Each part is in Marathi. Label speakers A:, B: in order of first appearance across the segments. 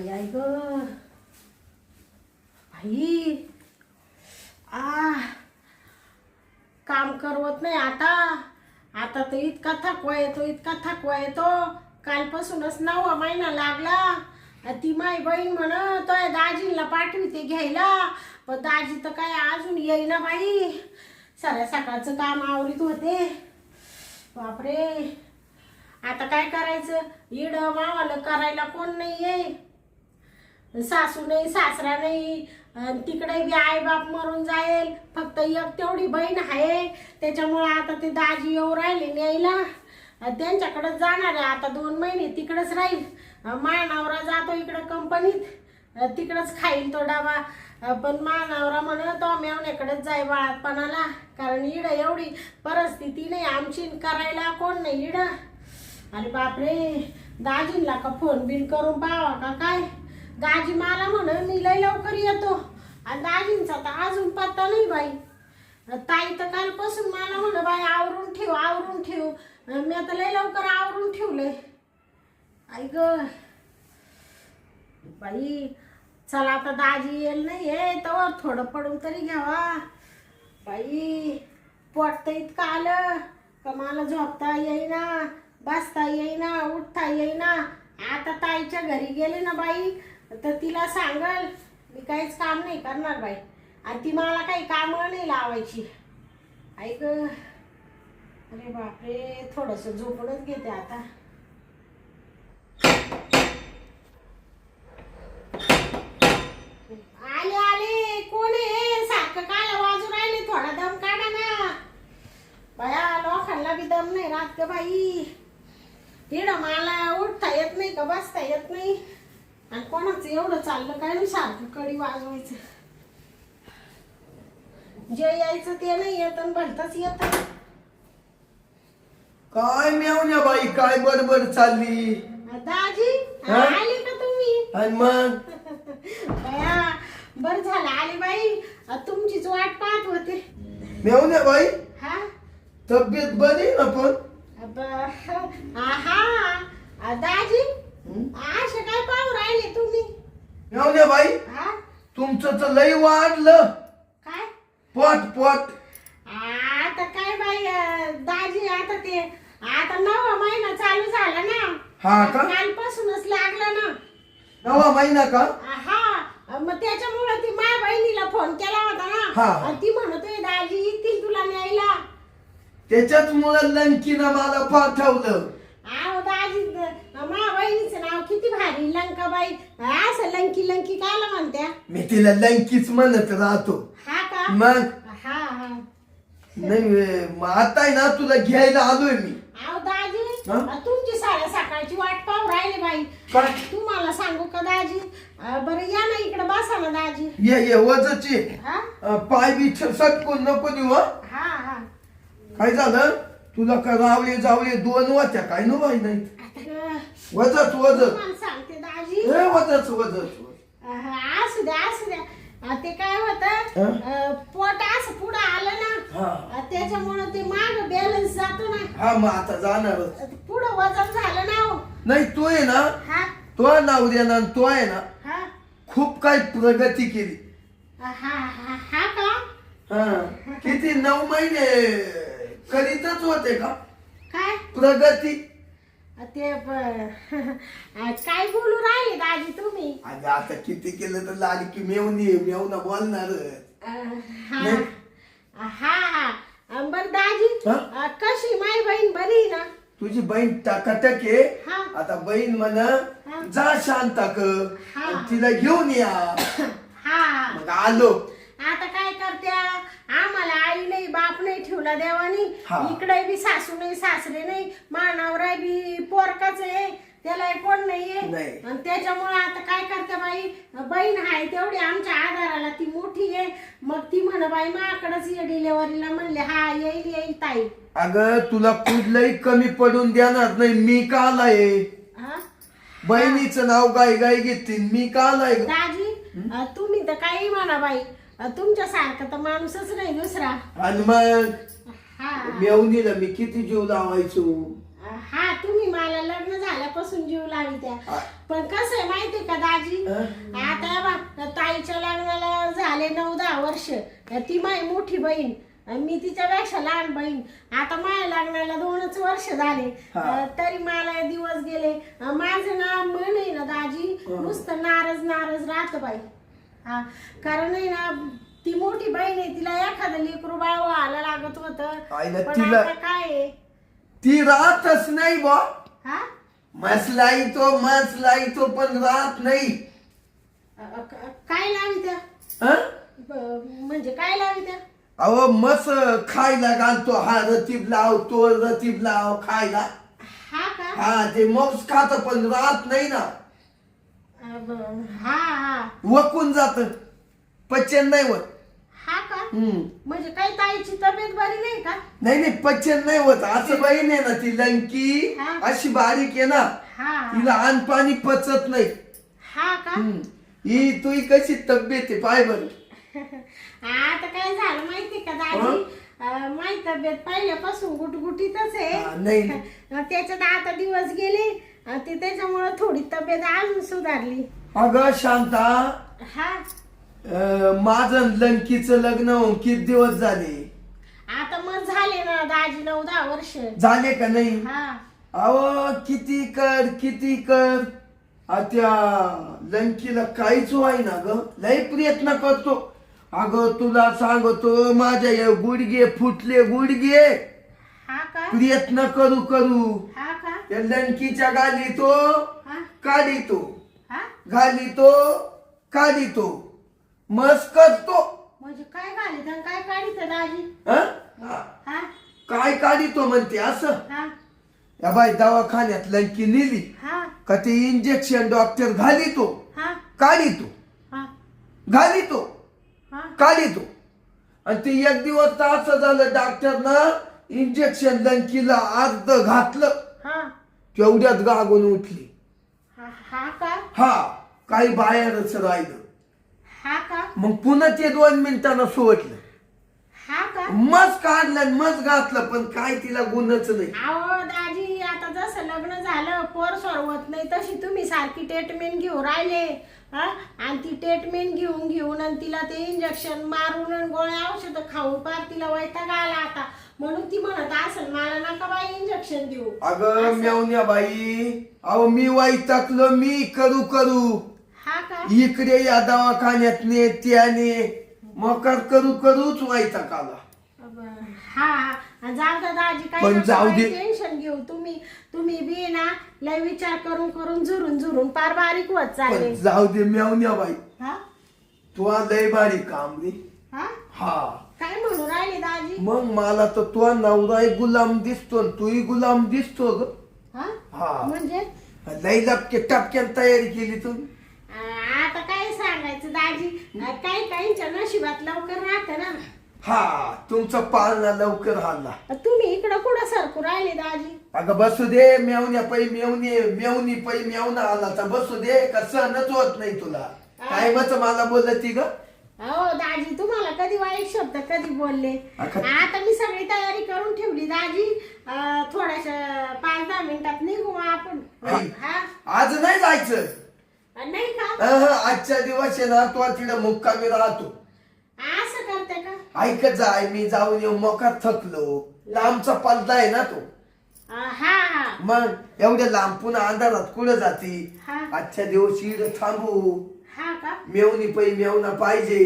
A: आई आई ग आई काम करवत नाही आता तर इतका थकवा येतो कालपासूनच 9वा महिना लागला ती माई बहीण म्हणतोय दाजीला पाठविते घ्यायला पण दाजी तर काय अजून येईना बाई साऱ्या सकाळचं काम आवरीत होते बापरे आता काय करायचं इड मावाला करायला कोण नाहीये सासू नाही सासरा नाही तिकडे बी आई बाप मरून जाईल फक्त एक तेवढी बहीण आहे त्याच्यामुळे आता ते दाजी येऊ राहिले न्यायला त्यांच्याकडे जाणार आहे आता 2 महिने तिकडेच राहील मानावरा जातो इकडे कंपनीत तिकडेच खाईल तो डबा पण मानावरा म्हणतो मेवण्याकडेच जाय बाळातपणाला कारण इड एवढी परिस्थिती नाही आमची करायला कोण नाही इड अरे बापरे दाजींना का फोन बिन करून पाहावा का काय दाजी मला म्हण मी लय लवकर येतो आणि दाजींचा तर अजून पत्ता नाही बाई ताई तर कालपासून मला म्हण बाई आवरून ठेव मी आता लय लवकर आवरून ठेवलंय आई ग बाई चला आता दाजी येईल नाही आहे तर थोडं पडून तरी घ्यावा बाई पोट तर इतकं आलं का मला झोपता येईना बसता येईना उठता येईना आता ताईच्या घरी गेले ना बाई तर तिला सांगल मी काहीच काम नाही करणार बाई आणि ती मला काही काम नाही लावायची ऐक अरे बापरे थोडस झोपूनच घेते आता आले कोण आहे सारखं काल वाजू राहिले थोडा दम काढा ना बाया लोकांना बी दम नाही राहत का बाई इड मला उठता येत नाही का बसता येत नाही आणि कोणाचं एवढं चाललं काय नाही सारखं कडी वाजवायचं जे यायचं ते नाही येत आणि भलतच येत
B: काय मेवण्या बाई काय बडबड चालली
A: दाजी आले का तुम्ही
B: आणि मग
A: बया बर झालं आले बाई तुमचीच वाट पाहत होते
B: मेवण्या बाई
A: हा
B: तब्येत बरी ना पण
A: हा दाजी असे काय पाहू राहिले तुम्ही
B: मेवण्या बाई
A: हा
B: तुमचं तर लई वाढलं
A: काय
B: पोट
A: आता काय बाई दाजी आता 9वा महिना चालू झाला ना
B: हा का
A: कालपासूनच लागला ना
B: 9वा महिना का
A: हा मग त्याच्यामुळे ती माझ्या बहिणीला फोन केला होता ना आणि ती म्हणतोय दाजी येतील तुला न्यायला
B: त्याच्याच मुळे लंकीनं मला पाठवलं
A: आहो दाजी माझ्या बहिणीचं नाव किती भारी लंकाबाई असं लंकी काला म्हणत्या
B: मी तिला लंकीच म्हणत राहतो
A: हा का
B: मग
A: हा
B: नाही मग आता ना तुला घ्यायला आलोय मी
A: आहो दाजी तुमची साऱ्या सकाळची वाट पाहू राहिले बाई
B: काय
A: तुम्हाला सांगू का दाजी बरं या ना इकडे बसा ना दाजी
B: ये वजची पाय बी सटकून नको देऊ
A: हा
B: काय झालं तुला का रावले जावले 2 वाट्या काय नो बाई नाही वजच
A: तुम्हाला सांगते दाजी
B: वजच
A: असू द्या ते काय होतं पोट असं पुढं आलं ना त्याच्यामुळे ते माग बॅलन्स जातो ना
B: हा मग आता जाणार
A: पुढं वजन झालं ना हो
B: नाही तो आहे ना तो नावऱ्याना तो आहे ना खूप काही प्रगती केली
A: हा का
B: किती 9 महिने करीतच होते का
A: काय
B: प्रगती
A: ते काय बोलू राहिले दाजी तुम्ही
B: अगं आता किती केलं तर लाडकी मेवना बोलणार
A: हा बर दाजी कशी माझी बहीण बरी ना
B: तुझी बहीण टाकाटक आहे आता बहीण म्हणा जा शांता तिला घेऊन या मग आलो
A: आता काय करत्या आम्हाला आई नाही बाप नाही ठेवला देवानी इकडे बी सासू नाही सासरे नाही मानावरा बी पोरकाच आहे त्याला कोण नाहीये आणि त्याच्यामुळे आता काय करते बाई बहीण आहे तेवढी आमच्या आधाराला ती मोठी आहे मग ती म्हण बाई माकडेच ये डिलेव्हरीला म्हणले हा येईल ताई
B: अगं तुला कुठलंही कमी पडून देणार नाही मी का आलाय बहिणीचं नाव गाय घेतली मी का आलाय
A: दाजी तुम्ही तर काही म्हणा बाई तुमच्या सारखं तर माणूसच नाही दुसरा
B: आणि मग मेवणीला मी किती जीव लावायचो
A: तुम्ही मला मला लग्न झाल्यापासून जीव लावी त्या. पण कसं आहे माहितीये का दाजी, आता बघ ताईच्या लग्नाला झाले 9-10 वर्ष. ती माझी मोठी बहीण, मी तिच्यापेक्षा लहान बहीण. आता माझ्या लग्नाला 2च वर्ष झाले, तरी मला दिवस गेले. माझं ना मन आहे ना दाजी नुसतं नाराज नाराज राहत बाई. हा, कारण आहे ना ती मोठी बहीण आहे, तिला एखादं लेकरू बाळ व्हायला लागत होतं. पण आता काय आहे,
B: ती राहतच नाही बा.
A: हा
B: मसलाई तो पण राहत नाही.
A: काय लावी त्या, म्हणजे काय लावी त्या?
B: अहो मस खायला घालतो, हा रतीब लाव तो रतीब लाव खायला.
A: हा का?
B: हा ते मौस खात पण राहत नाही ना.
A: हा हा
B: वकून जात, पचन नाही होत.
A: हा का? म्हणजे काही ताईची तब्येत बरी नाही का?
B: नाही पचन नाही होत. असं बहीण आहे ना ती लंकी, अशी बारीक आहे ना, तिला अन्न पाणी पचत नाही.
A: हा का?
B: ही तुही कशी तब्येत आहे पाय बर.
A: आता काय झालं माहितीये का दादी, माझी तब्येत पहिल्यापासून गुटगुटीतच आहे. त्याच्यात आता दिवस गेले, ते त्याच्यामुळे थोडी तब्येत अजून सुधारली.
B: अगं शांता,
A: हा
B: माझं लंकीचं लग्न होऊन किती दिवस झाले?
A: आता मग झाले ना दाजी 9-10 वर्ष
B: झाले का नाही?
A: हा
B: अहो किती कर त्या लंकीला काहीच व्हाय ना ग. लय प्रयत्न करतो. अगं तुला सांगतो, माझ्या हे गुडघे फुटले गुडघे.
A: हा का?
B: प्रयत्न करू
A: हा का?
B: त्या लंकीच्या घालितो काढितो,
A: हा
B: घालितो काढितो, मस्त करतो.
A: म्हणजे काय घालीत आणि काय काढीत दाजी?
B: हा काय काढितो म्हणते असं.
A: हा
B: या बाई दवाखान्यात लंकी नेली
A: हा
B: का ते इंजेक्शन डॉक्टर घालितो
A: हा
B: काढितो,
A: हा
B: घालितो
A: हा
B: काढितो. आणि ते एक दिवस तर असं झालं, डॉक्टरनं इंजेक्शन लंकीला अर्ध घातलं,
A: हा
B: तेवढ्यात गागून उठली.
A: हा का?
B: हा काही बाहेरच राहिलं.
A: हा का?
B: मग पुन्हा ते 2 मिनिटांना सोडलं.
A: हा का?
B: मस्त काढलं मस्त घातलं, पण काय तिला गुणच नाही.
A: अहो दाजी, आता जसं लग्न झालं पोर सोडवत नाही तशी तुम्ही सारखी ट्रीटमेंट घेऊन राहिले. आणि ती ट्रीटमेंट घेऊन आणि तिला ते इंजेक्शन मारून आणि गोळ्या औषध खाऊन पार तिला वैताग आला आता. म्हणून ती म्हणत असेल मला नका बाई इंजेक्शन देऊ.
B: अगं मेवण्या बाई, अहो मी वैतागलो, मी करू
A: हा का?
B: इकडे या दवाखान्यात ने त्याने मकर करूच वैताग आला.
A: हा जाऊ दे दाजी,
B: पण जाऊ
A: काय
B: दे.
A: टेन्शन घेऊ तुम्ही बी ना लय विचार करून झुरून पार बारीक होत चालले.
B: पण जाऊ दे मेवण्या बाई,
A: हा
B: तू लय बारी काम रे. हा
A: काय म्हणू राहिले दाजी?
B: मग मला तर तो नवरा गुलाम दिसतो, तूही गुलाम दिसतो ग. हा
A: म्हणजे
B: लय टपक्यात तयारी केली तुम्ही.
A: आता काय सांगायचं दाजी, काहींच्या नशिबात लवकर राहत ना.
B: हा तुमचा पाळणा लवकर हल्ला.
A: तुम्ही इकडं कुठं सरकू राहिले दाजी?
B: अगं बसू दे, मेवण्या पै मेवणी पै मेवना आला तर बसू दे. कसं होत नाही तुला काय मच मला बोलती ग.
A: हो दाजी, तुम्हाला कधी वाईट शब्द कधी बोलले? आता मी सगळी तयारी करून ठेवली दाजी. थोड्याशा 5-10 मिनिटात निघू आपण.
B: आज नाही जायचं?
A: नाही का?
B: आजच्या दिवस आहे ना तो तिकडे मुक्कामी राहतो.
A: असं करते का?
B: ऐकत जाय, मी जाऊन येऊ मोका थकलो. लांबचा पल्ला आहे ना तो.
A: हा
B: मग एवढ्या लांब पुन्हा अंधारात कुठं जाती? आजच्या दिवस इकडे थांबू.
A: हा का?
B: मेवणी पै मेवना पाहिजे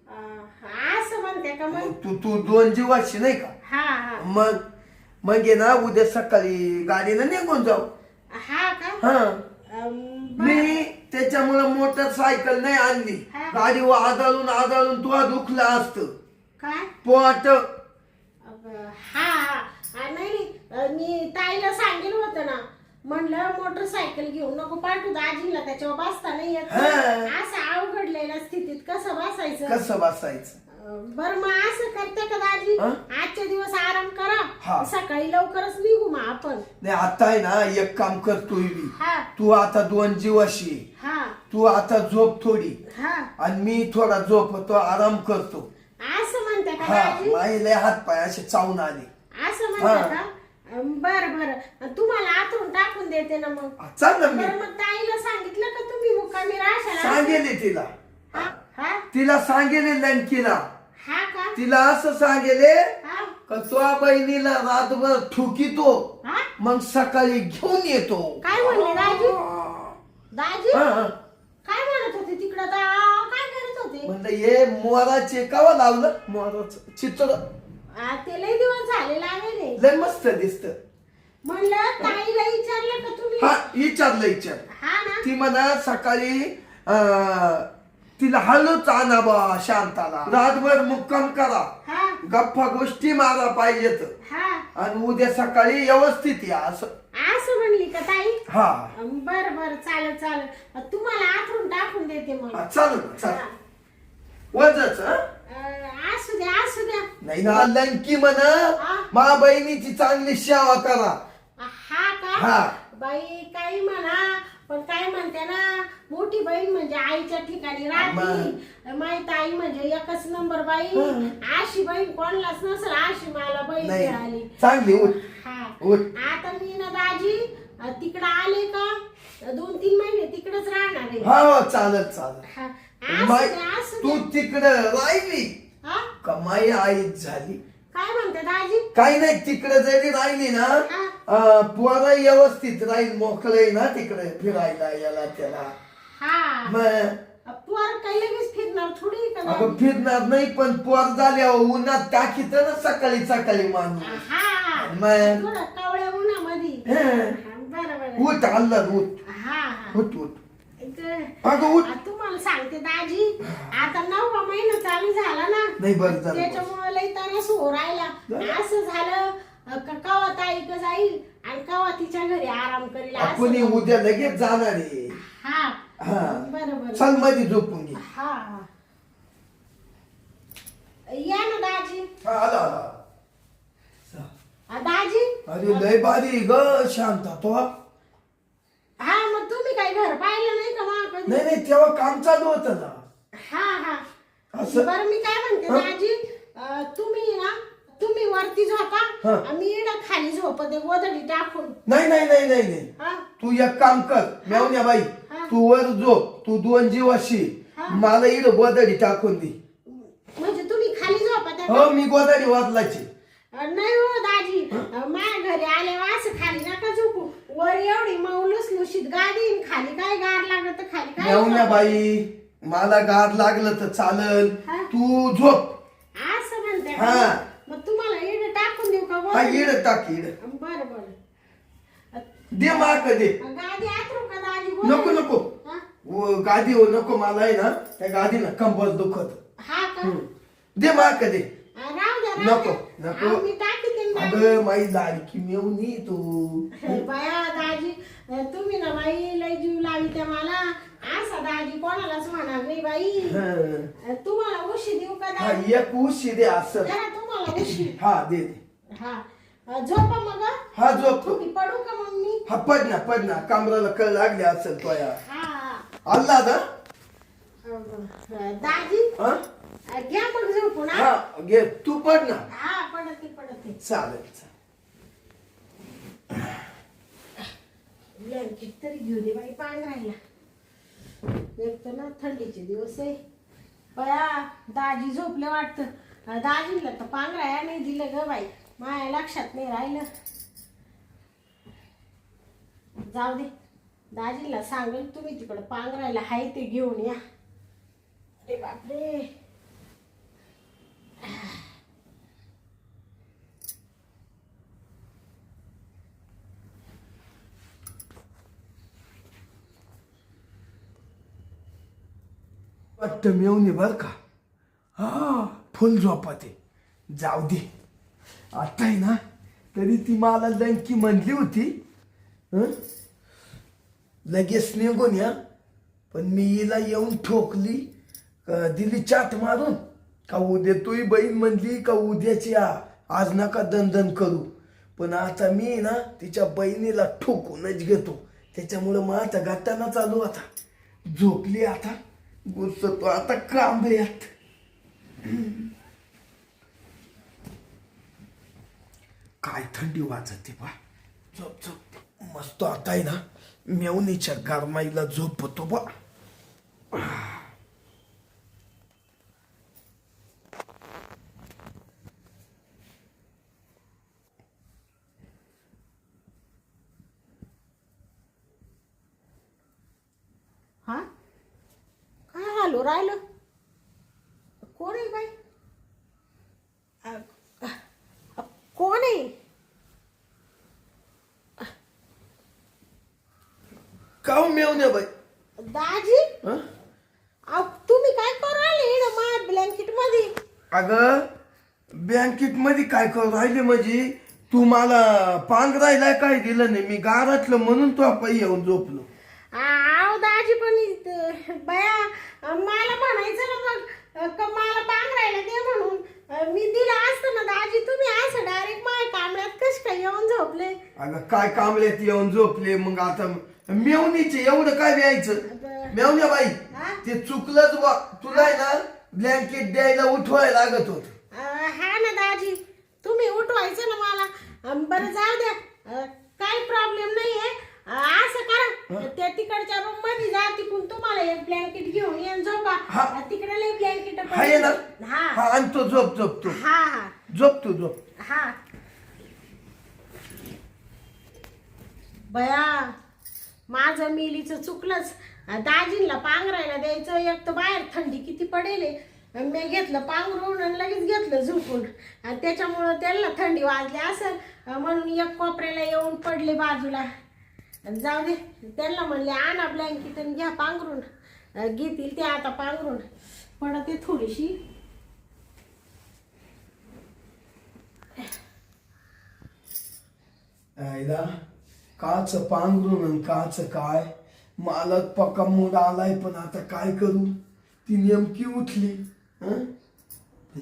A: असं म्हणते का? मग
B: तू 2 जीवाशी नाही का?
A: हा
B: मग आहे ना उद्या सकाळी गाडीनं निघून जाऊ.
A: हा का?
B: हा मी त्याच्यामुळे मोटरसायकल नाही आणली. गाडीवर आदळून तुला दुखलं असत
A: काय
B: पोट.
A: हा नाही, मी ताईला सांगितलं होतं ना, म्हणलं मोटरसायकल घेऊन नको पाठवू दाजीला, त्याच्यावर बसता नाही येत. असं अवघडलेल्या स्थितीत कसं बसायचं? बरं मग असं करते का दाजी, आजच्या दिवस आराम करा, सकाळी लवकरच निघू मग आपण.
B: नाही आता आहे ना एक काम करतोय मी. तू आता 2 जीवाशी, तू आता झोप थोडी आणि मी थोडा झोपतो, आराम करतो.
A: असं म्हणते का दाजी?
B: माझे लय हात पाय असे चावून आले.
A: असं म्हणते का? बरं बरं तुम्हाला आतून टाकून देते ना मग.
B: चाल ना मी
A: बरं मग ताईला सांगितलं का तुम्ही मुक्कामी राहशाल?
B: सांगेले तिला
A: हा हा
B: तिला सांगेले लंकीला
A: हा का
B: तिला असं सांगेले
A: हा
B: का तुझ्या बहिणीला रातभर ठुकीतो
A: हा
B: मग सकाळी घेऊन येतो.
A: काय म्हणले दाजी? दाजी
B: हा, हा.
A: काय म्हणत होते तिकडं तर काय करत होते?
B: म्हणलं हे मोराचे कावा लावलं मोराचं चित्र
A: ते लय दिवस झाले लागले.
B: लय मस्त दिसत.
A: म्हणलं ताईला विचारलं का तुम्ही?
B: हा विचार
A: हा ना
B: ती म्हणा सकाळी तिला हळूच आणा बा शांताला रातभर मुक्काम करा
A: हा
B: गप्पा गोष्टी मारा पाहिजेत
A: हा
B: आणि उद्या सकाळी व्यवस्थित या असं.
A: असं म्हणली का ताई?
B: हा
A: बर बर चालेल चालेल तुम्हाला आथरून टाकून देते मग.
B: चालेल चालेल वजच
A: असू द्या असू द्या.
B: नाही ना लंकी म्हणा मा बहिणीची चांगली सेवा करा.
A: हा का
B: हा.
A: बाई काही म्हणा पण काय म्हणते ना मोठी बहीण म्हणजे आईच्या ठिकाणी राहते. माहित आई म्हणजे एकच नंबर बाई. अशी बहीण कोणालाच नसेल अशी मला बहीण
B: नाही
A: मिळाली.
B: चांगली उठ
A: हा
B: उठ.
A: आता मी ना दाजी तिकडं आले का 2-3 महिने तिकडच राहणार आहे.
B: हा हो चालेल चालेल.
A: हा, असू
B: माय
A: द्या, असू
B: तू
A: द्या.
B: तिकडं राहिली
A: हा?
B: कमाई आईच झाली.
A: काय म्हणते दाजी?
B: काही नाही तिकडे जरी राहिली ना पोरं व्यवस्थित राहील मोकळे ना तिकडे फिरायला याला त्याला.
A: हा
B: मग
A: पोर काही लगेच फिरणार थोडी का
B: अगं
A: दाजी?
B: फिरणार नाही पण पोर झाल्यावर उन्हात टाकीत ना सकाळी सकाळी माणूस.
A: हा
B: मग
A: थोडं कवळ्या उन्हामध्ये.
B: हं.
A: बरोबर
B: उठ हल्लर उठ
A: हा हा
B: उठ उठ अगं उठ.
A: तुम्हाला सांगते दाजी आता 9वा महिना चालू झाला ना
B: नाही बरं झालं
A: त्याच्यामुळे लई त्रास हो राहिला. असं झालं का कवा ताई का जाईल आणि कवा तिच्या घरी आराम करील असं
B: आपण
A: झालं.
B: उद्या लगेच जाणार आहे.
A: हा
B: हा
A: बरोबर
B: चल मध्ये झोपून घे.
A: हा हा या ना दाजी.
B: हा, आला आला.
A: दाजी
B: अरे लय भारी ग शांता तो.
A: हा मग तुम्ही काय घर पाहिलं नाही का मग कधी?
B: नाही नाही तेव्हा काम चालू होतं ना.
A: हा हा
B: असं
A: बरं मी काय म्हणते
B: हं?
A: दाजी तुम्ही वरती झोपा
B: हं.
A: आणि मी इकडं खाली झोपते गोधडी टाकून.
B: नाही नाही नाही नाही नाही
A: हा
B: तू एक काम कर मेवण्या बाई
A: हा.
B: तू वर झोप तू 2 जीवाशी
A: हा.
B: मला इकडं गोदडी टाकून दे.
A: म्हणजे तुम्ही खाली झोपा त्या
B: हो मी गोदडी वाचलाची.
A: नाही हो दाजी माझ्या घरी आले असं खाली नका झोपू. वर एवढी मौलूस लुशीत गाडी आणि खाली काय गार लागत तर खाली काय
B: मेवण्या
A: झोपायचं?
B: बाई मला गार लागलं तर चालल
A: हा.
B: तू झोप.
A: असं म्हणते
B: हा.
A: का? मग तुम्हाला इकडे टाकून देऊ का
B: हा
A: वर?
B: इड टाक इड
A: बरं बरं
B: दे माक दे.
A: गादी आतरू का दाजी
B: नको नको
A: हा?
B: गादी हो नको मला आहे ना त्या गादीला कंबर दुखत.
A: हा का
B: दे माक दे.
A: राहू द्या
B: नको,
A: राहू द्या.
B: नको.
A: अहो, मी टाकीते ना दाजी.
B: अगं माई लाडकी मेवणी तू.
A: बाया दाजी तुम्ही ना बाई लय जीव लावी त्या मला असा दाजी कोणालाच म्हणणार नाही बाई.
B: हं.
A: तुम्हाला उशी देऊ का
B: हा
A: दाजी?
B: एक उशी दे असं.
A: जरा तुम्हाला उशी.
B: हा दे दे.
A: हा झोपा मग हं?
B: हा झोप
A: तुम्ही पडू का मग मी?
B: हा पड ना कमराला कळ लागली असेल तो या
A: हा
B: अल्ला दा.
A: दाजी
B: हा
A: घ्या मग झोपून हा?
B: हा घे तू पड ना.
A: हा पडते
B: चालेल
A: ब्लँकेट तरी घेऊ दे बाई पांघरायला. एक तर ना थंडीचे दिवस आहे बया. दाजी झोपले वाटतं. दाजीला तर पांघराया नाही दिलं ग बाई. माझ्या लक्षात नाही राहिलं. जाऊ दे दाजीला सांगेल तुम्ही तिकडं पांघरायला हाय ते घेऊन या. अरे बापरे
B: वाटतं मेवणी बर का. हा फुल झोपाते. जाऊ दे आता आहे ना तरी ती मला लंकी म्हणली होती हं? लगेच निघून या पण मी हिला येऊन ठोकली दिली चाट मारून का उद्या तूही बहीण म्हणली का उद्याची आज नका दंदन करू. पण आता मी ना तिच्या बहिणीला ठोकूनच घेतो. त्याच्यामुळं मग आता गाताना चालू आता झोपली आता गुस्सतो आता कांबऱ्यात. काय थंडी वाजते बा. झोप झोप मस्त आता आहे ना, मेवणीच्या गरमाईला झोपतो बा.
A: हा काय हालू राहिलं? कोण आहे बाई? कोण आहे?
B: का मेवण्या बाई?
A: दाजी
B: हं?
A: तुम्ही काय करू राहिले माझ्या ब्लँकेट मध्ये?
B: अगं बँकेट मध्ये काय करू राहिले म्हणजे तू मला पांघरायला काय दिलं नाही, मी गारातलं म्हणून तो आपण येऊन झोपलो.
A: आव दाजी पण बया मला म्हणायचं ना मग मला पांघरायला दे म्हणून. मी दिलं असतं ना दाजी. तुम्ही असं डायरेक्ट माझ्या कांबळ्यात कश काय येऊन झोपले?
B: अगं काय कांबळ्यात येऊन झोपले? मग आता मेवणीचे एवढं काय द्यायचं? मेवण्या बाई
A: हा?
B: ते चुकलंच बा. तुला आहे ना ब्लँकेट द्यायला उठवायला लागत होत.
A: हा ना दाजी, तुम्ही उठवायचं ना मला. बरं जाऊ द्या, काही प्रॉब्लेम नाहीये. असं करा, त्या तिकडच्या रूम मध्ये जा, तिकडून तुम्हाला एक ब्लँकेट घेऊन येऊन झोपा. तिकडे लई ब्लँकेट
B: आहे ना?
A: हा
B: हा आणतो. झोप झोप तू.
A: हा हा
B: झोप तू झोप.
A: हा. बया माझं मिलीचं चुकलंच. दाजींना पांघरायला द्यायचं. एक तर बाहेर थंडी किती पडेल. मी घेतलं पांघरून आणि लगेच घेतलं झोपून. आणि त्याच्यामुळं त्यांना थंडी वाजली असेल म्हणून एक कोपऱ्याला येऊन पडले बाजूला. जाऊ दे, त्यांना म्हणले आणा ब्लँकेट आणि घ्या पांघरून. घेतील ते आता पांघरून. पडते थोडीशी.
B: आईला काच पांघरून आणि काच काय, मला पक्का मूड आलाय. पण आता काय करू? ती नेमकी उठली. हं?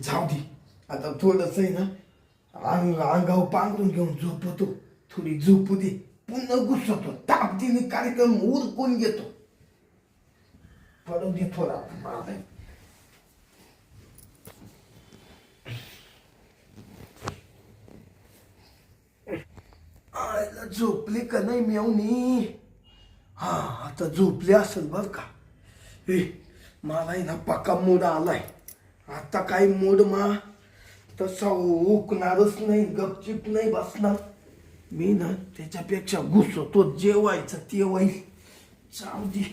B: जाऊ दे आता थोडस आहे ना, अंगावर पांघरून घेऊन झोपतो. थोडी झोपू दे, पुन्हा घुसतो. ताकदीने कार्यक्रम उरकून घेतो. पडू दे थोडा. आईला झोपली का नाही मेवणी? हा आता झोपली असेल बर का. ए मला आहे ना पक्का मूड आलाय. आता काही मूड मा तसा उकणारच नाही, गपचिप नाही बसणार मी ना. त्याच्यापेक्षा घुसतो, जेवायचं ते होईल. जाऊ दे.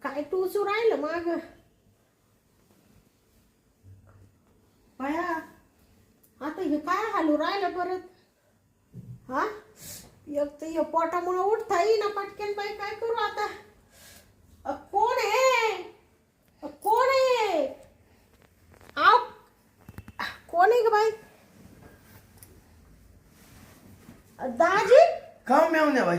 A: काय टोचू राहिलं माग? बाया आता हे काय हालू राहिलं परत? हा एक तर हे पोटामुळे उठता येईना पटकन. बाई काय करू आता? कोण आहे? कोण आहे? आव कोण आहे ग बाई? दाजी
B: का मेवण्या बाई?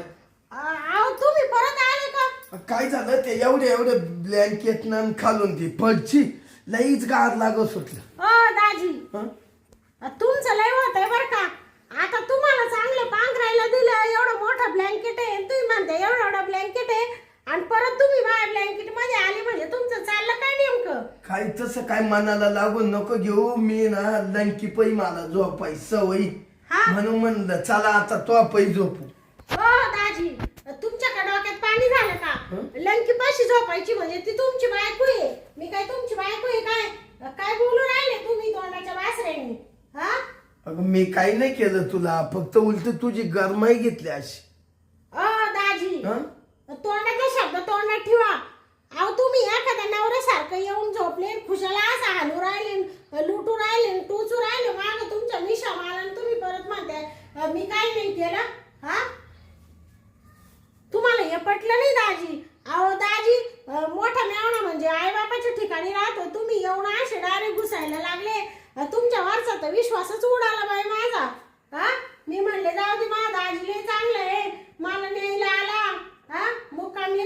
A: आव तुम्ही परत आले का?
B: काय झालं ते एवढे ब्लँकेट न खालून ती पडची लईच गार लागत सुटलं.
A: दाजी
B: हं?
A: तुमचं लय होत आहे बरं का. आता तुम्हाला चांगलं पांघरायला दिलं, एवढं मोठं ब्लँकेट आहे. तुम्ही म्हणता एवढं ब्लँकेट आहे आणि परत तुम्ही माझ्या ब्लँकेट मध्ये आले म्हणजे तुमचं चाललं काय नेमकं?
B: काय तसं काय मनाला लागून नको घेऊ. मी ना लंकी पै मला झोपाय सवयी
A: हा?
B: म्हणून म्हणलं चला आता तो पै झोपू.
A: दाजी तुमच्याकडे डोक्यात पाणी झालं का? लंकी पाशी झोपायची म्हणजे ती तुमची बायको आहे. मी काय तुमची बायको आहे काय? काय बोलू राहिले तुम्ही तोंडाच्या वासऱ्याने? हा
B: अगं मी काही नाही केलं तुला, फक्त उलट तुझी गरमाई घेतली अशी.
A: दाजी
B: हं?
A: तोंडाचा शब्द तोंडात ठेवा. अहो तुम्ही एखाद्या नवऱ्यासारखं येऊन झोपले, खुशाला असं हालू राहिले, लुटू राहिले, टोचू राहिले माग तुमच्या मिशा माला. तुम्ही परत म्हणताय मी काही नाही केलं. हा तुम्हाला हे पटलं नाही दाजी? अहो दाजी मोठा मेवणा म्हणजे आई बापाच्या ठिकाणी राहतो. तुम्ही येऊन असे डायरेक्ट घुसायला लागले. तुमच्या वरचा तर विश्वासच उडाला बाई माझा. हा मी म्हणले जाऊ दे, माझा दाजी लय चांगलं आहे, मला न्यायला आला. हा मुक्कामी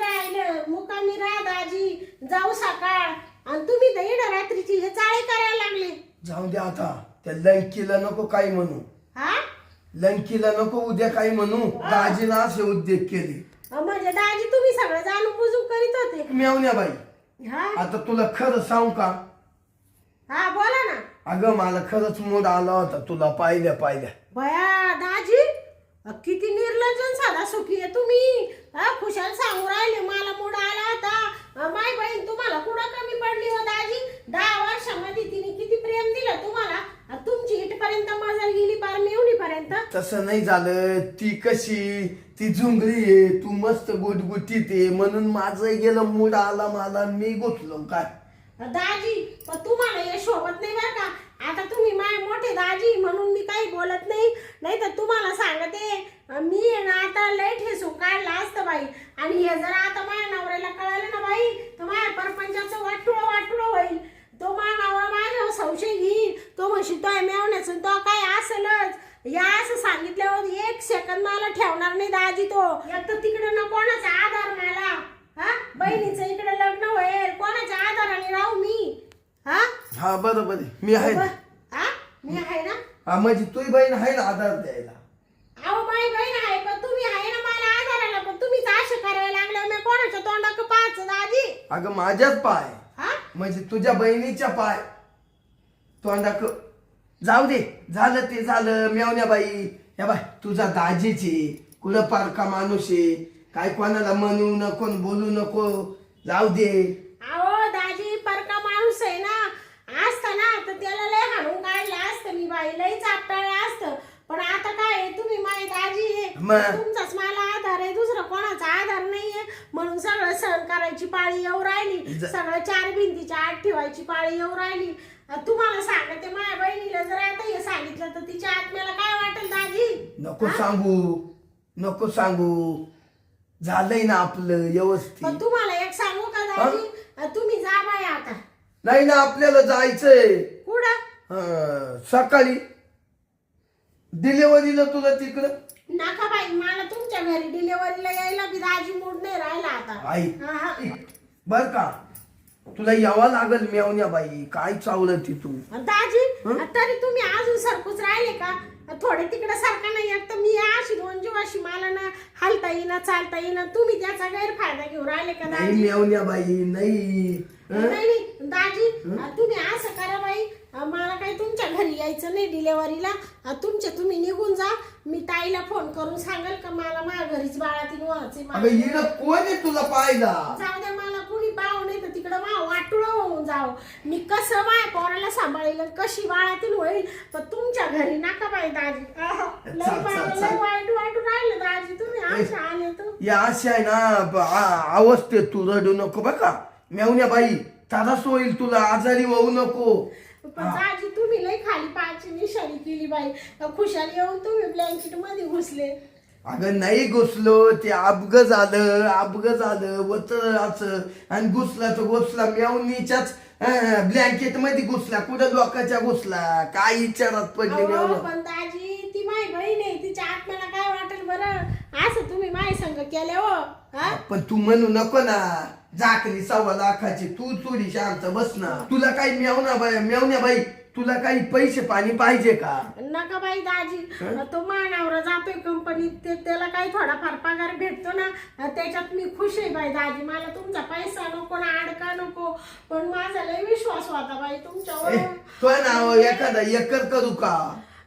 A: राहा दाजी, जाऊ सकाळ. आणि तुम्ही तर येणं रात्रीची हे चाळे करायला लागले.
B: जाऊ दे आता, त्या लंकीला नको काही म्हणू.
A: हा
B: लंकीला नको उद्या काही म्हणू, दाजीला असे उद्योग केले.
A: म्हणजे दाजी तुम्ही सगळं जाणून बुजून करीत होते.
B: मेवण्या बाई
A: हा
B: आता तुला खरं सांगू का?
A: हा बोला ना.
B: अगं मला खरंच मूड आला होता तुला पाहिल्या
A: बया दाजी किती निर्लज्जन साधा सुखी आहे तुम्ही. खुशाल सांगू राहिले मला मूड आला होता. माय बहीण तुम्हाला कुठं कमी पडली हो दाजी. 10 वर्षामध्ये तिने किती प्रेम दिलं तुम्हाला. तुमची इथपर्यंत मजल गेली पार मेवणीपर्यंत.
B: तसं नाही झालं. ती कशी ती झुंगळी आहे, तू मस्त गुटगुटीत आहे म्हणून माझं गेलं मूड आला मला, मी गुतलो काय.
A: दाजी पण तुम्हाला हे शोभत नाही बरं का. आता तुम्ही माय मोठे दाजी म्हणून मी काही बोलत नाही, नाही तर तुम्हाला सांगते मी आहे ना आता लय ठेसून काढला असतं बाई. आणि हे जर आता माझ्या नवऱ्याला कळालं ना बाई तर माझ्या परपंचाचं वाटुळं होईल. तो माझ्या नवरा माझ्यावर संशय घेईल. तो म्हणशील तो मेवण्याचं तो काय असेलच. या असं सांगितल्यावर 1 सेकंद मला ठेवणार नाही दाजी तो. एक तर तिकडे ना कोणाचा आधार मला. हा बहिणीचं इकडे लग्न होईल, कोणाच्या आधाराने राहू मी.
B: हा बरोबर आहे, मी आहे ना.
A: हा मी आहे ना.
B: हा म्हणजे तुझी बहीण आहे ना आधार द्यायला.
A: अहो माझी बहीण आहे पण तुम्ही आहे ना मला आधाराला. पण तुम्हीच असे करायला लागले मी कोणाच्या तोंडाक पाहायचं दाजी.
B: अगं माझ्याच पाय
A: हा
B: म्हणजे तुझ्या बहिणीच्या पाय तोंडाक. जाऊ दे, झालं ते झालं. मेवण्या बाई या बाय तुझा दाजीची कुठं पारका माणूस आहे, काय कोणाला म्हणू नको बोलू नको, जाऊ दे.
A: अहो दाजी परका माणूस आहे ना. असतं ना तर त्याला लय हाणून काढलं असतं मी बाई, लय चापटाळलं असतं. पण आता काय तुम्ही माझी दाजी आहे, तुमचाच मला आधार आहे, दुसरा कोणाचा आधार नाहीये. म्हणून सगळं सहन करायची पाळी येऊ राहिली, सगळं 4 भिंतीच्या आत ठेवायची पाळी येऊ राहिली. तुम्हाला सांगते माझ्या बहिणीला जर आता हे सांगितलं तर तिच्या आत्म्याला काय वाटेल दाजी.
B: नको सांगू झालंय ना आपलं व्यवस्थित.
A: पण तुम्हाला एक सांगू का दाजी, तुम्ही जा बाय आता.
B: नाही ना आपल्याला जायचंय
A: कुठं.
B: सकाळी डिलेवरीला तुला तिकडं.
A: नका बाई मला तुमच्या घरी डिलेवरीला यायला बी दाजी मूड नाही राहिला आता.
B: आई बर का तुला यावं लागल मेवण्या बाई. काय चावलं ती तू
A: दाजी. तरी तुम्ही अजून सरकूच राहिले का. थोडे तिकडे सारखा नाही. एक तर मी अशी 2 जीवाशी मला ना हालता येईना चालता येईना. तुम्ही त्याचा गैरफायदा घेऊन राहिले का दाजी.
B: मेवण्या बाई नाही
A: दाजी तुम्ही असं करा बाई, मला काही तुमच्या घरी यायचं नाही डिलेवरीला. तुम्ही निघून जा. मी ताईला फोन करून सांगेल का मला माझ्या घरीच बाळातीन व्हायचे.
B: कोण आहे तुला पाहिला.
A: जाऊ द्या मला कुणी पाहू नाही तर तिकडं मा वाटुळं होऊन जाऊ. मी कसं माझ्या पोराला सांभाळेल कशी बाळातीन होईल. पण तुमच्या घरी नका बाई दाजी. लय वाईट राहिलं दाजी तुम्ही अशा आले तर.
B: या अशा आहे ना अवस्थेत तू रडू नको बघा मेवण्या बाई. त्रास होईल तुला, आजारी होऊ नको.
A: पण दाजी तुम्ही लय खाली पायाची निशाणी केली बाई. खुशाल येऊन तुम्ही ब्लँकेट मध्ये घुसले.
B: अगं नाही घुसलो, ते अपघ झालं वतराचं. आणि घुसला तर घुसला मेवणीच्याच ब्लँकेट मध्ये घुसला. कुठं लोकांच्या घुसला काय विचारात पडले.
A: पण दाजी ती माझी बहीण आहे, तिच्या आत्म्याला काय वाटेल बरं असं तुम्ही माझी संग केले हो.
B: पण तू म्हणू नको ना. जाकली 1.25 लाखाची तू चोरी शांत बस ना. तुला काही मेवण्या बाई तुला काही पैसे पाणी पाहिजे का.
A: नका बाई दाजी. तो मानावर जातोय कंपनीत त्याला काही थोडाफार पगार भेटतो ना त्याच्यात मी खुश आहे बाई दाजी. मला तुमचा पैसा नको ना अडका नको. पण माझा लय विश्वास होता बाई तुमच्यावर.
B: तो नाव एखादा एकर करू का.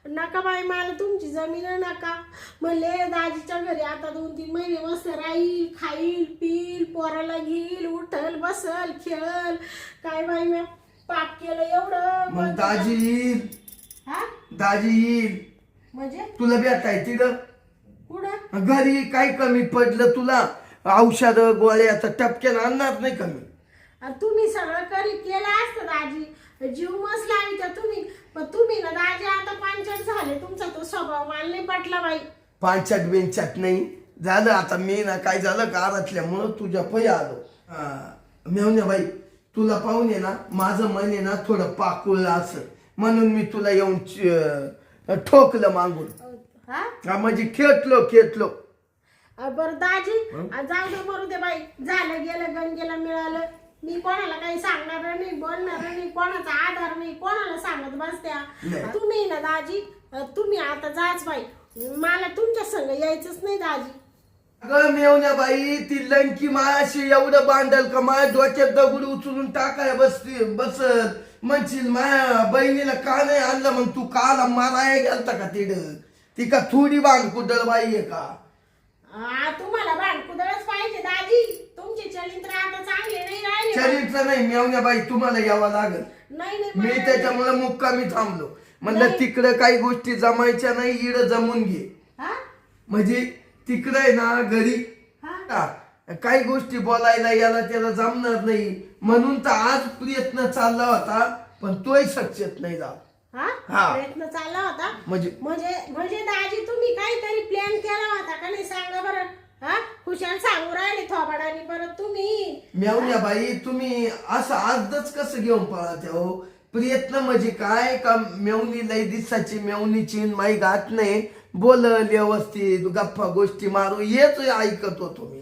A: नका बाई मला तुमची जमीन नका. म्हणले दाजीच्या घरी आता 2-3 महिने मस्त राहील, खाईल पिईल, पोराला घेईल, उठल बसल खेळल. काय बाई मी पाप केलं एवढं.
B: मग दाजी येईल
A: म्हणजे
B: तुला भेटाय तिथं
A: कुठं.
B: घरी काही कमी पडलं तुला औषध गोळ्या तर टपक्यानं आणणार नाही कमी.
A: तुम्ही सगळं केलं असतं दाजी. जीव मस्त लावित तुम्ही. पण तुम्ही ना दाजी आता पांचट झाले. तुमचा तो स्वभाव मला नाही पटला बाई.
B: पांचट बिंचट नाही झालं. आता मी ना काय झालं घरातल्यामुळं तुझ्या पै आलो. मेवण्या बाई तुला पाहून आहे ना माझं मन आहे ना थोडं पाकुळ असं म्हणून मी तुला येऊन ठोकलं मागून. म्हणजे खेटलो.
A: बरं दाजी जाऊ दे मरू दे बाई. झालं गेलं गंगेला मिळालं. मी कोणाला काही सांगणार नाही बोलणार नाही. कोणाचा आधार नाही कोणाला सांगत बसत्या. तुम्ही ना दाजी तुम्ही आता जाच बाई, मला तुमच्या संग यायचंच नाही दाजी.
B: अगं मेवण्या बाई, ती लंकी मायाशी एवढं बांधल का माझ्या डोक्यात दगड उचलून टाकाय बसल म्हणशील माया बहिणीला का नाही आणलं, मग तू काला माराय गेलता का तिड? ती का थोडी बांध कुदळ बाई आहे का?
A: तुम्हाला भांडकुदळच पाहिजे दाजी, तुमचे चरित्र आता चांगले नाही राहिले.
B: चरित्र नाही मेवण्या बाई, तुम्हाला यावं लागल.
A: नाही नाही
B: मी
A: मला-
B: त्याच्यामुळे मुक्कामी थांबलो. म्हणलं
A: नाही.
B: तिकडं काही गोष्टी जमायच्या नाही, इड जमून घे.
A: हा?
B: म्हणजे तिकडं आहे ना घरी
A: हा?
B: काही गोष्टी बोलायला याला त्याला जमणार नाही, म्हणून तर आज प्रयत्न चालला होता, पण तोही सक्सेस नाही झाला.
A: हा?
B: हा.
A: प्रयत्न चालला होता
B: म्हणजे
A: म्हणजे म्हणजे दाजी तुम्ही काहीतरी प्लॅन केला होता का नाही सांगा बरं. हा, खुशाल सांगू राहिले थोबाडानी परत तुम्ही.
B: मेवण्या बाई, तुम्ही असं आजच कसं घेऊन पळात हो? प्रयत्न म्हणजे काय का मेवणी लई दिसाची मेवणीची माई गात नाही, बोलल व्यवस्थित गप्पा गोष्टी मारू हेच ऐकत होतो मी.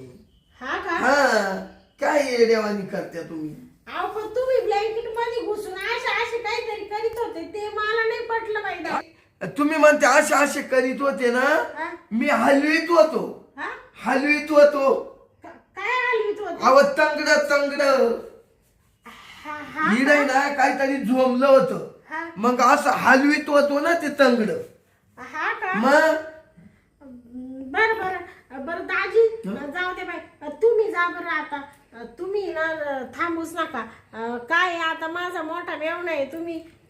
A: हा का?
B: हा, काय येड्यावानी करत्या तुम्ही?
A: अहो पण तुम्ही ब्लँकेट मध्ये घुसून असे काहीतरी करीत होते, ते मला नाही पटलं बाई दाजी.
B: तुम्ही म्हणते असे असे करीत होते ना,
A: हा?
B: मी हलवीत होतो.
A: हा?
B: हलवीत होतो.
A: काय हलवीत होते?
B: अव तंगड
A: हा हा
B: हिड आहे ना काहीतरी झोमलं होतं,
A: हा
B: मग असं हलवीत होतो ना ते तंगड.
A: हा का?
B: मग
A: बर बर बर दाजी, जाऊ दे बाई, तुम्ही जा बरं आता. तुम्ही ना थांबूच नका. काय आहे, आता माझा मोठा मेवणा आहे,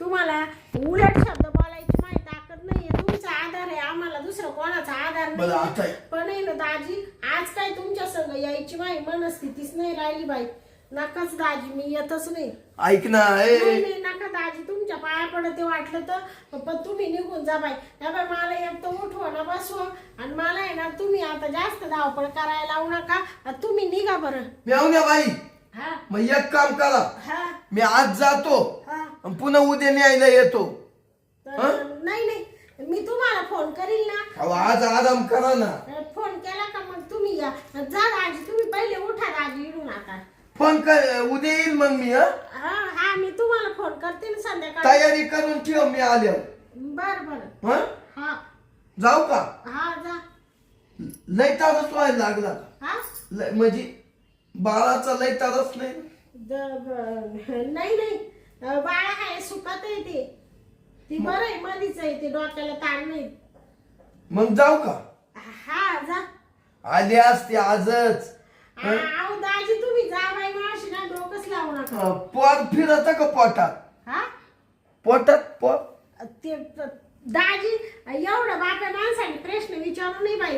A: तुम्हाला उलट शब्द बोलायची माहिती ताकद नाहीये. तुमचा आधार आहे आम्हाला, दुसरं कोणाचा आधार
B: बरं, आता
A: नाही.
B: आहे.
A: पण आहे ना दाजी, आज काय तुमच्या संग यायची माझी मनस्थितीच नाही राहिली बाई. नकाच दाजी, मी येतच नाही.
B: ऐक ना,
A: नाही नाही, नका दाजी, तुमच्या पाया पडते वाटलं तर, पण तुम्ही निघून जा बाई. या बाई, मला एक तर उठवा ना बसवा, आणि मला आहे ना तुम्ही आता जास्त धावपळ करायला लावू नका. तुम्ही निघा बरं.
B: मेवण्या बाई,
A: हा
B: मग एक काम करा,
A: हा
B: मी आज जातो
A: हा.
B: आणि पुन्हा उद्या न्यायला येतो.
A: तर नाही नाही, मी तुम्हाला फोन करील ना.
B: अहो, आज आराम करा ना.
A: फोन केला का मग तुम्ही या. जा दाजी, तुम्ही पहिले उठा दाजी इडून आता.
B: फोन कर, उद्या येईल मग मी.
A: हा हा, मी तुम्हाला फोन करते ना संध्याकाळी.
B: तयारी करून ठेव मी आल्यावर.
A: बर बर.
B: हं?
A: हा
B: जाऊ का?
A: हा, जा.
B: लय तारच व्हायला लागला.
A: हा
B: म्हणजे बाळाचा लय तारच नाही.
A: नाही नाही, बाळा आहे सुखात आहे ते. ती बरं आहे, मधीच आहे ते, डोक्याला ताण नाही.
B: मग जाऊ का?
A: हा, जा.
B: आली असते आजच.
A: अहो दाजी, तुम्ही जा बाई, मावशी ना डोकंच लावू नका.
B: पोट फिरत का पोटात?
A: हा,
B: पोटात पोट.
A: ते दाजी, एवढं बाप्या माणसाने प्रश्न विचारू नाही बाई.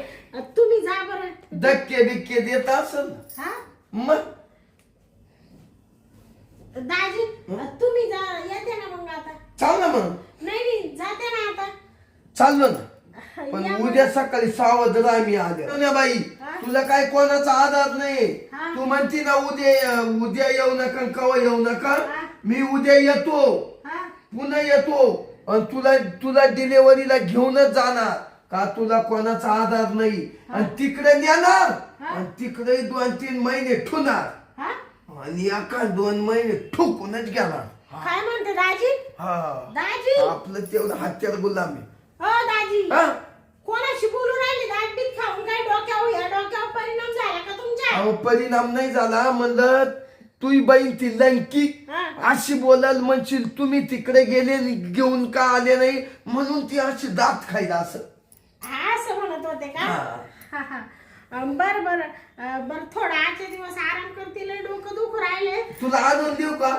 A: तुम्ही जा बरं.
B: धक्के बिक्के देत असल
A: हा
B: मग.
A: दाजी, तुम्ही जा, येते ना मग आता.
B: चाल ना मग.
A: नाही नाही, जाते ना आता.
B: चाललो ना, पण
A: या
B: उद्या सकाळी सावध राह मी आले. बाई,
A: हा?
B: तुला काय कोणाचा आधार नाही.
A: हा?
B: तू म्हणती ना उद्या येऊ नका, कवा येऊ नका.
A: हा?
B: मी उद्या येतो,
A: हा
B: पुन्हा येतो, आणि तुला डिलेव्हरीला घेऊनच जाणार. का तुला कोणाचा आधार नाही, आणि तिकडे नेणार,
A: हा?
B: आणि तिकडे 2-3 महिने ठुणार,
A: हा,
B: आणि एका 2 महिने ठोकूनच गेला.
A: काय म्हणते दाजी?
B: हा,
A: दाजी,
B: आपलं तेवढं हत्यार गुलामी.
A: हो दाजी,
B: हा?
A: कोणाशी बोलून राहिली? दाटबीत खाऊन काय डोक्यावर, या डोक्यावर परिणाम झाला का तुमच्या?
B: अहो, परिणाम नाही झाला. म्हणलं तुही बहीण ती लंकी
A: हा?
B: अशी बोलाल म्हणशील, तुम्ही तिकडे गेले घेऊन का आले नाही, म्हणून ती अशी दात खायला असं.
A: हा, असं म्हणत होते का?
B: हा.
A: हा हा. बर बर बर, थोडा आजचे दिवस आराम करतील, डोकं दुखू राहिले.
B: तुला आणून देऊ का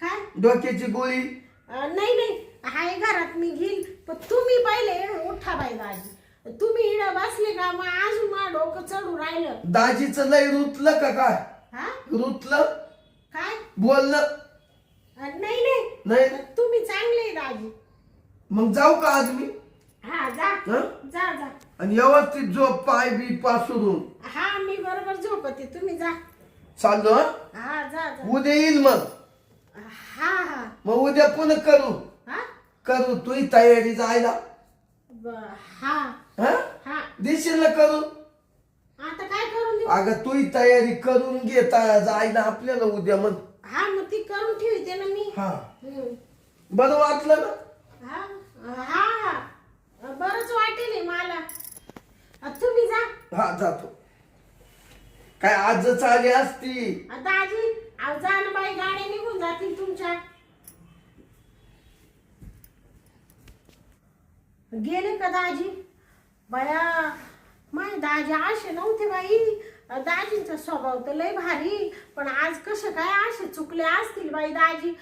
A: काय?
B: डोक्याची गोळी?
A: नाही नाही, हाय घरात, मी घेईल. पण तुम्ही पहिले उठा बाई दाजी. तुम्ही इडं बसले का, मग अजून माझं डोकं चढू राहिलं.
B: दाजीचं लय रुतलं का काय?
A: हा,
B: रुतलं
A: काय?
B: बोललं
A: नाही नाही,
B: नाही?
A: तुम्ही चांगले दाजी.
B: मग जाऊ का आज मी?
A: हा, जा
B: हं?
A: जा जा.
B: आणि व्यवस्थित झोप, पाय बी पासरून.
A: हा, मी बरोबर झोपते, तुम्ही जा.
B: चाललो हं?
A: हा, जा जा.
B: उद्या येईल मग.
A: हा हा
B: मग उद्या पुन्हा
A: हा.
B: करू तुही तयारी जायला.
A: हा
B: हं?
A: हा.
B: देशील ना करू?
A: आता काय करून देऊ?
B: अगं तुही तयारी करून घेता जायला आपल्याला उद्या. मग
A: हा, मग ती करून ठेवते ना मी.
B: हा,
A: हम्म.
B: बरं वाटलं ना?
A: हा हा हा. बरंच वाटेल मला. तुम्ही जा.
B: हा जातो. काय आजच आली असती.
A: दाजी अहो जा ना बाई, गाड्या निघून जातील तुमच्या. गेले का दाजी? बया माय दाजी असे नव्हते बाई. दाजींचा स्वभाव तर लय भारी, पण आज कसं काय असे चुकले असतील बाई दाजी.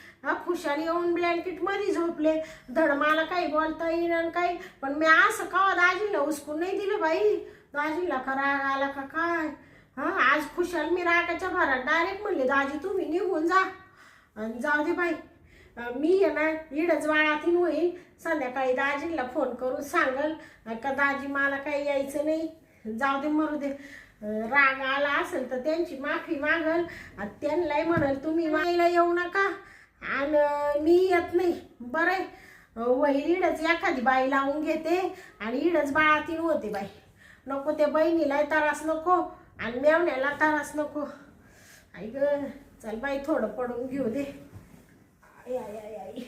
A: खुशाली येऊन ब्लँकेट मध्ये झोपले, धड मला काही बोलता येईन काही. पण मी असं का दाजीला उचकून नाही दिलं बाई. दाजीला का राग आला का काय? आज खुशाल मी रागाच्या भरात डायरेक्ट म्हणले दाजी तुम्ही निघून जा. जाऊ दे बाई, मी आहे ना इडच वाळातीन होईल. संध्याकाळी दाजीला फोन करून सांगल का दाजी मला काही यायचं नाही. जाऊ दे मरू दे. राग आला असेल तर त्यांची माफी मागल. त्यांनाही म्हणाल तुम्ही मायला येऊ नका आणि मी येत नाही. बरं वही इडच एखादी बाई लावून घेते आणि इडच बाळातीन होते बाई. नको त्या बहिणीला त्रास नको आणि मेवण्याला त्रास नको. आई ग चल बाई थोडं पडून घेऊ दे. आई आई आई आई